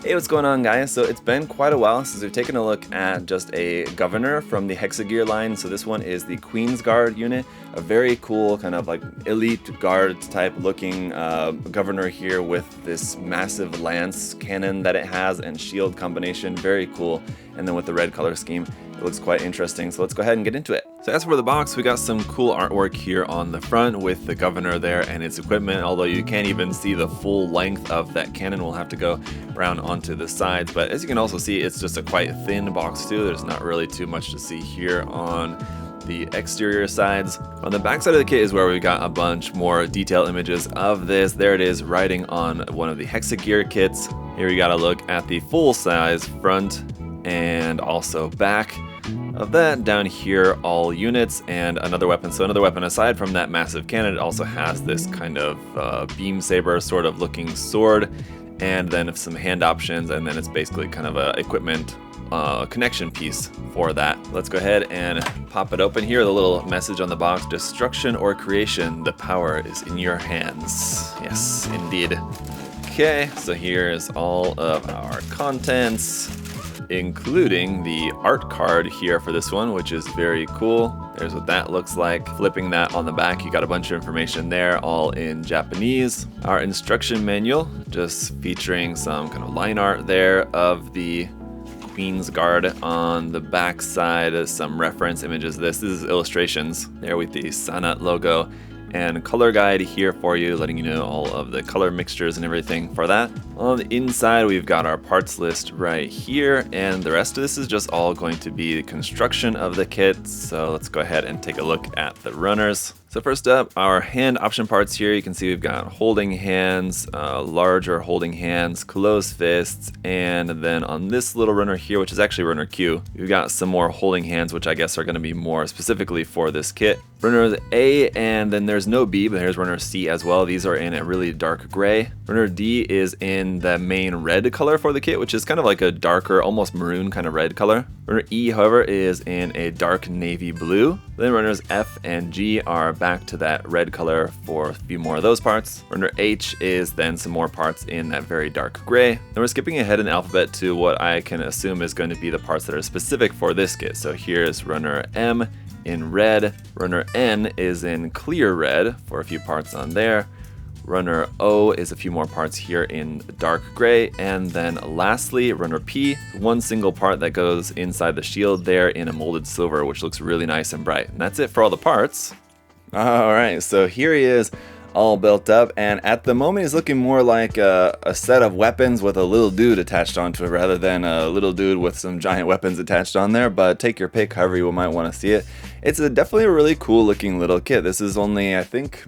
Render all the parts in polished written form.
Hey, what's going on, guys? So it's been quite a while since we've taken a look at just a governor from the Hexa gear line. So this one is the Queen's Guard unit, a very cool kind of like elite guard type looking governor here with this massive lance cannon that it has and shield combination, very cool. And then with the red color scheme, it looks quite interesting. So let's go ahead and get into it. So as for the box, we got some cool artwork here on the front with the governor there and its equipment, although you can't even see the full length of that cannon. We'll have to go around onto the sides, but as you can also see, it's just a quite thin box too. There's not really too much to see here on the exterior sides. On the back side of the kit is where we got a bunch more detailed images of this. There it is riding on one of the Hexa gear kits. Here we got a look at the full size front and also back of that. Down here, all units and another weapon. So another weapon aside from that massive cannon, it also has this kind of beam saber sort of looking sword, and then some hand options, and then it's basically kind of a equipment connection piece for that. Let's go ahead and pop it open here. The little message on the box: destruction or creation, the power is in your hands. Yes, indeed. Okay, so here's all of our contents, including the art card here for this one, which is very cool. There's what that looks like. Flipping that on the back, you got a bunch of information there, all in Japanese. Our instruction manual, just featuring some kind of line art there of the Queen's Guard on the back side. Some reference images. This is illustrations there with the Sanat logo, and color guide here for you, letting you know all of the color mixtures and everything for that. On the inside, we've got our parts list right here, and the rest of this is just all going to be the construction of the kit. So let's go ahead and take a look at the runners. So first up, our hand option parts here. You can see we've got holding hands, larger holding hands, closed fists, and then on this little runner here, which is actually runner Q, we've got some more holding hands, which I guess are going to be more specifically for this kit. Runner A, and then there's no B, but here's runner C as well. These are in a really dark gray. Runner D is in the main red color for the kit, which is kind of like a darker, almost maroon kind of red color. Runner E, however, is in a dark navy blue. Then runners F and G are back to that red color for a few more of those parts. Runner H is then some more parts in that very dark gray. Then we're skipping ahead in the alphabet to what I can assume is going to be the parts that are specific for this kit. So here's runner M in red. Runner N is in clear red for a few parts on there. Runner O is a few more parts here in dark gray, and then lastly, runner P, one single part that goes inside the shield there in a molded silver, which looks really nice and bright. And that's it for all the parts. Alright, so here he is, all built up, and at the moment he's looking more like a set of weapons with a little dude attached onto it rather than a little dude with some giant weapons attached on there, but take your pick however you might want to see it. It's definitely a really cool looking little kit. This is only, I think,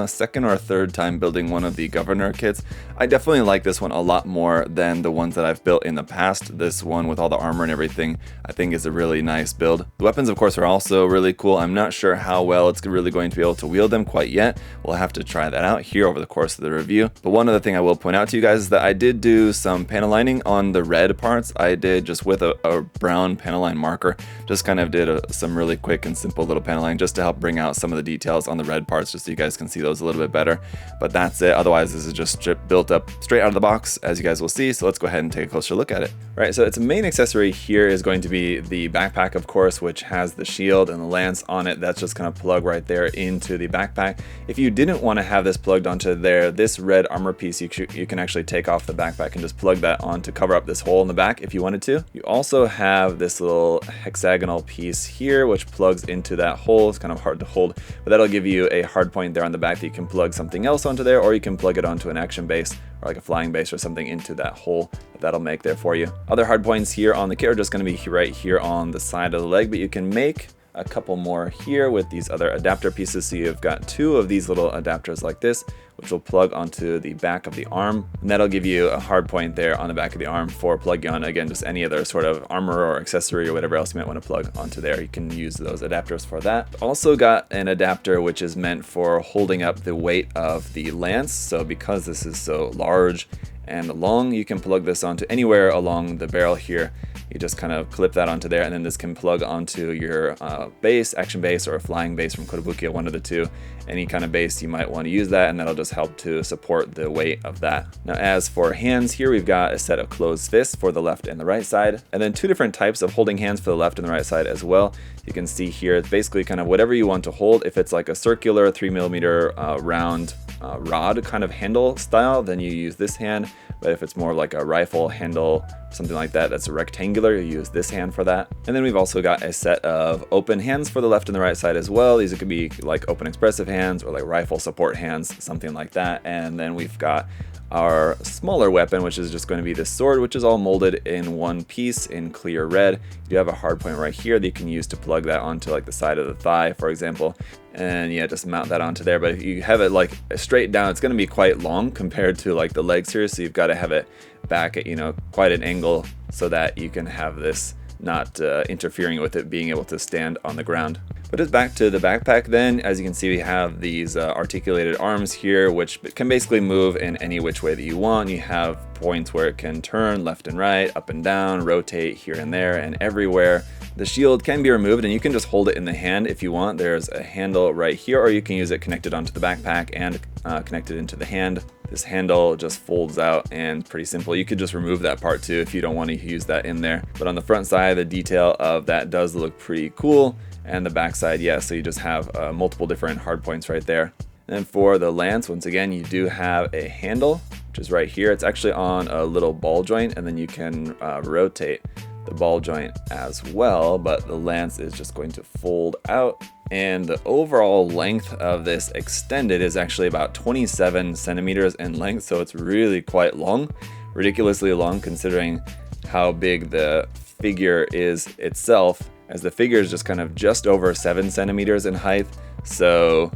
second or third time building one of the governor kits. I definitely like this one a lot more than the ones that I've built in the past. This one with all the armor and everything, I think is a really nice build. The weapons, of course, are also really cool. I'm not sure how well it's really going to be able to wield them quite yet. We'll have to try that out here over the course of the review. But one other thing I will point out to you guys is that I did do some panel lining on the red parts. I did just with a brown panel line marker, just kind of did some really quick and simple little panel line just to help bring out some of the details on the red parts, just so you guys can see those a little bit better. But that's it. Otherwise, this is just built up straight out of the box, as you guys will see. So let's go ahead and take a closer look at it. Right, so its main accessory here is going to be the backpack, of course, which has the shield and the lance on it. That's just going to plug right there into the backpack. If you didn't want to have this plugged onto there, this red armor piece, you can actually take off the backpack and just plug that on to cover up this hole in the back if you wanted to. You also have this little hexagonal piece here, which plugs into that hole. It's kind of hard to hold, but that'll give you a hard point there on the back that you can plug something else onto there, or you can plug it onto an action base or like a flying base or something into that hole that'll make there for you. Other hard points here on the kit are just going to be right here on the side of the leg, but you can make a couple more here with these other adapter pieces. So you've got two of these little adapters like this, which will plug onto the back of the arm, and that'll give you a hard point there on the back of the arm for plugging on, again, just any other sort of armor or accessory or whatever else you might want to plug onto there. You can use those adapters for that. Also got an adapter which is meant for holding up the weight of the lance. So because this is so large and long, you can plug this onto anywhere along the barrel here. You just kind of clip that onto there, and then this can plug onto your base, action base, or a flying base from Kotobukiya, one of the two. Any kind of base you might want to use that, and that'll just just help to support the weight of that. Now as for hands, here we've got a set of closed fists for the left and the right side, and then two different types of holding hands for the left and the right side as well. You can see here it's basically kind of whatever you want to hold. If it's like a circular 3mm round rod kind of handle style, then you use this hand. But if it's more like a rifle handle, something like that, that's rectangular, you use this hand for that. And then we've also got a set of open hands for the left and the right side as well. These could be like open expressive hands or like rifle support hands, something like that. And then we've got our smaller weapon, which is just going to be this sword, which is all molded in one piece in clear red. You do have a hard point right here that you can use to plug that onto like the side of the thigh, for example. And yeah, just mount that onto there. But if you have it like straight down, it's going to be quite long compared to like the legs here. So you've got to have it back at, you know, quite an angle so that you can have this not interfering with it being able to stand on the ground. But just back to the backpack then, as you can see, we have these articulated arms here, which can basically move in any which way that you want. You have points where it can turn left and right, up and down, rotate here and there and everywhere. The shield can be removed and you can just hold it in the hand if you want. There's a handle right here, or you can use it connected onto the backpack and connected into the hand. This handle just folds out and pretty simple. You could just remove that part too if you don't want to use that in there. But on the front side, the detail of that does look pretty cool. And the back side, yeah, so you just have multiple different hard points right there. And for the lance, once again, you do have a handle, which is right here. It's actually on a little ball joint, and then you can rotate the ball joint as well, but the lance is just going to fold out. And the overall length of this extended is actually about 27 centimeters in length, so it's really quite long, ridiculously long considering how big the figure is itself, as the figure is just kind of just over 7 centimeters in height. So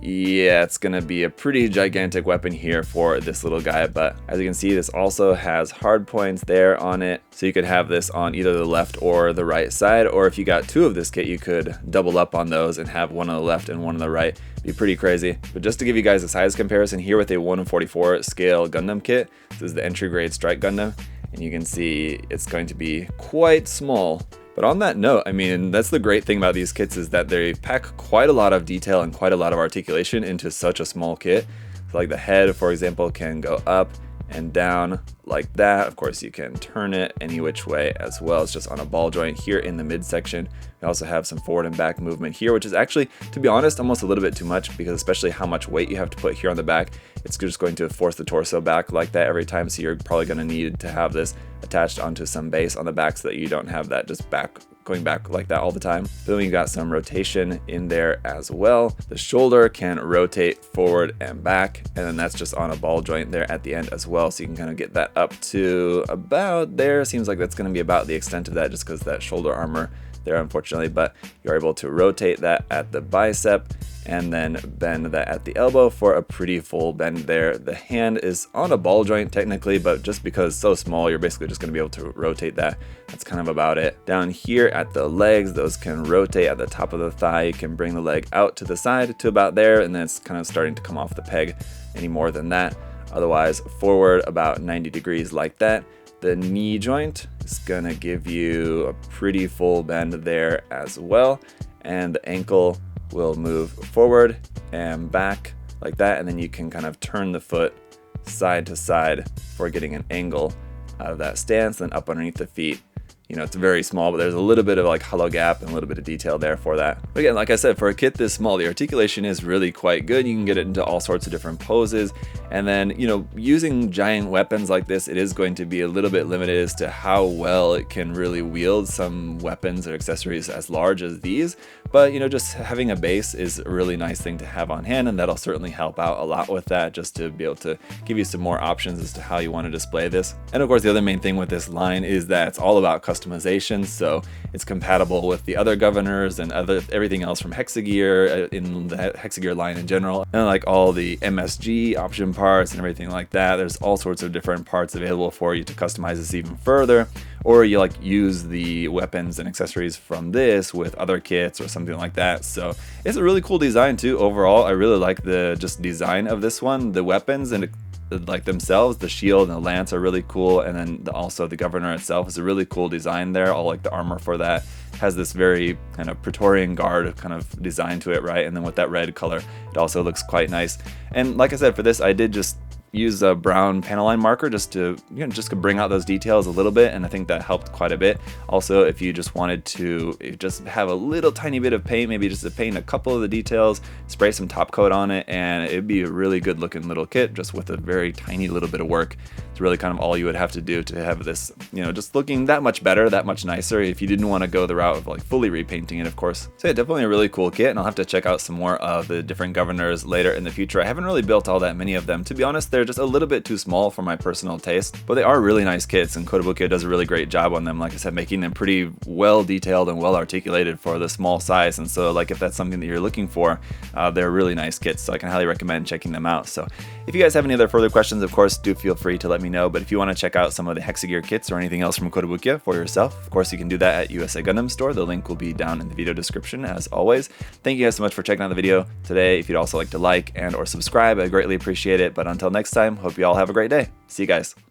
yeah, it's gonna be a pretty gigantic weapon here for this little guy. But as you can see, this also has hard points there on it, so you could have this on either the left or the right side, or if you got two of this kit, you could double up on those and have one on the left and one on the right. Be pretty crazy. But just to give you guys a size comparison here with a 1/44 scale Gundam kit, this is the entry grade Strike Gundam, and you can see it's going to be quite small. But on that note, I mean, that's the great thing about these kits, is that they pack quite a lot of detail and quite a lot of articulation into such a small kit. So like the head, for example, can go up and down like that. Of course, you can turn it any which way as well. It's just on a ball joint here in the midsection. We also have some forward and back movement here, which is actually, to be honest, almost a little bit too much, because especially how much weight you have to put here on the back, it's just going to force the torso back like that every time. So you're probably going to need to have this attached onto some base on the back so that you don't have that just going back like that all the time. Then we got some rotation in there as well. The shoulder can rotate forward and back, and then that's just on a ball joint there at the end as well. So you can kind of get that up to about there. Seems like that's going to be about the extent of that, just because that shoulder armor there, unfortunately. But you're able to rotate that at the bicep and then bend that at the elbow for a pretty full bend there. The hand is on a ball joint technically, but just because it's so small, you're basically just going to be able to rotate that. That's kind of about it. Down here at the legs, those can rotate at the top of the thigh. You can bring the leg out to the side to about there, and then it's kind of starting to come off the peg any more than that. Otherwise, forward about 90 degrees like that. The knee joint is gonna give you a pretty full bend there as well, and the ankle will move forward and back like that, and then you can kind of turn the foot side to side for getting an angle out of that stance. Then up underneath the feet, you know, it's very small, but there's a little bit of like hollow gap and a little bit of detail there for that. But again, like I said, for a kit this small, the articulation is really quite good. You can get it into all sorts of different poses. And then, you know, using giant weapons like this, it is going to be a little bit limited as to how well it can really wield some weapons or accessories as large as these. But, you know, just having a base is a really nice thing to have on hand, and that'll certainly help out a lot with that, just to be able to give you some more options as to how you want to display this. And of course, the other main thing with this line is that it's all about customization, so it's compatible with the other governors and everything else from Hexagear in the Hexagear line in general, and like all the MSG option parts and everything like that. There's all sorts of different parts available for you to customize this even further, or you like use the weapons and accessories from this with other kits or something like that. So it's a really cool design too overall. I really like the just design of this one, the weapons, and like themselves, the shield and the lance are really cool, and then also the governor itself is a really cool design there. All like the armor for that has this very kind of Praetorian Guard kind of design to it, right? And then with that red color, it also looks quite nice. And like I said, for this, I did just use a brown panel line marker just to, you know, just to bring out those details a little bit, and I think that helped quite a bit. Also, if you just wanted to just have a little tiny bit of paint, maybe just to paint a couple of the details, spray some top coat on it, and it'd be a really good looking little kit just with a very tiny little bit of work. It's really kind of all you would have to do to have this, you know, just looking that much better, that much nicer, if you didn't want to go the route of like fully repainting it, of course. So yeah, definitely a really cool kit, and I'll have to check out some more of the different governors later in the future. I haven't really built all that many of them, to be honest. They're just a little bit too small for my personal taste, but they are really nice kits, and Kotobukiya does a really great job on them, like I said, making them pretty well detailed and well articulated for the small size. And so like if that's something that you're looking for, they're really nice kits, so I can highly recommend checking them out. So if you guys have any other further questions, of course, do feel free to let me know. But if you want to check out some of the Hexagear kits or anything else from Kotobukiya for yourself, of course you can do that at USA Gundam Store. The link will be down in the video description as always. Thank you guys so much for checking out the video today. If you'd also like to like and or subscribe, I greatly appreciate it. But until next time, hope you all have a great day. See you guys.